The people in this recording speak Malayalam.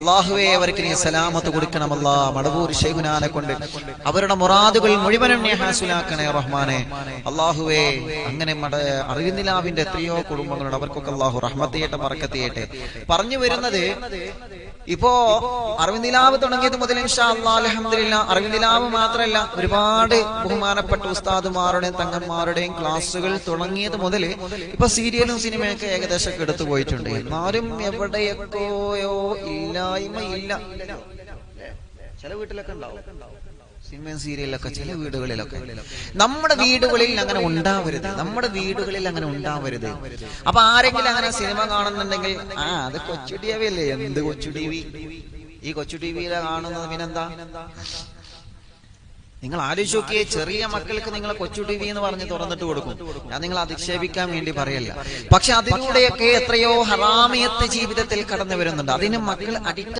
അല്ലാഹുവേ അവർക്ക് നീ സലാമത്ത് കൊടുക്കണം അല്ലാ. മടവൂർ ശൈഖുനാനെ കൊണ്ട് അവരുടെ മുറാദുകൾ മുഴുവനും നീ ഹാസിലാക്കണേ റഹ്മാനെ. അല്ലാഹുവേ അങ്ങനെ അറിവിന്ദിലാവിന്റെ എത്രയോ കുടുംബങ്ങളുണ്ട്, അവർക്കൊക്കെ അല്ലാഹു റഹ്മത്ത് ചെയ്യട്ടെ, ബറക്കത്ത് ചെയ്യട്ടെ. പറഞ്ഞു വരുന്നത് ഇപ്പോ അറിവിന്ദിലാവ് തുടങ്ങിയത് മുതൽ ഇൻഷാ അല്ലാഹ് അൽഹംദുലില്ലാ അറിവിന്ദിലാവ് മാത്രമല്ല, ഒരുപാട് ബഹുമാനപ്പെട്ട ഉസ്താദുമാരുടെയും തങ്ങന്മാരുടെയും ക്ലാസ്സുകൾ തുടങ്ങിയത് മുതൽ ഇപ്പൊ സീരിയലും സിനിമയൊക്കെ ഏകദേശം എടുത്തു പോയിട്ടുണ്ട്. എന്നാലും എവിടെയൊക്കെയോ ഇല്ലായ്മയില്ല. ചില വീട്ടിലൊക്കെ ഉണ്ടാവും സിനിമയും സീരിയലൊക്കെ, ചില വീടുകളിലൊക്കെ. നമ്മുടെ വീടുകളിൽ അങ്ങനെ ഉണ്ടാവരുത്, നമ്മുടെ വീടുകളിൽ അങ്ങനെ ഉണ്ടാവരുത്. അപ്പൊ ആരെങ്കിലും അങ്ങനെ സിനിമ കാണുന്നുണ്ടെങ്കിൽ അത് കൊച്ചു ടി വി അല്ലേ? എന്ത് കൊച്ചു ടി വി? ഈ കൊച്ചു ടി വിയിലെ കാണുന്നത് പിന്നെന്താ? നിങ്ങൾ ആലോചിച്ച് നോക്കിയേ, ചെറിയ മക്കൾക്ക് നിങ്ങൾ കൊച്ചു ടി വി എന്ന് പറഞ്ഞ് തുറന്നിട്ട് കൊടുക്കും. ഞാൻ നിങ്ങൾ അധിക്ഷേപിക്കാൻ വേണ്ടി പറയല്ല, പക്ഷെ അതിലൂടെയൊക്കെ എത്രയോ ഹറാമിയത്ത് ജീവിതത്തിൽ കടന്നു വരുന്നുണ്ട്. അതിന് മക്കൾ അഡിക്റ്റ്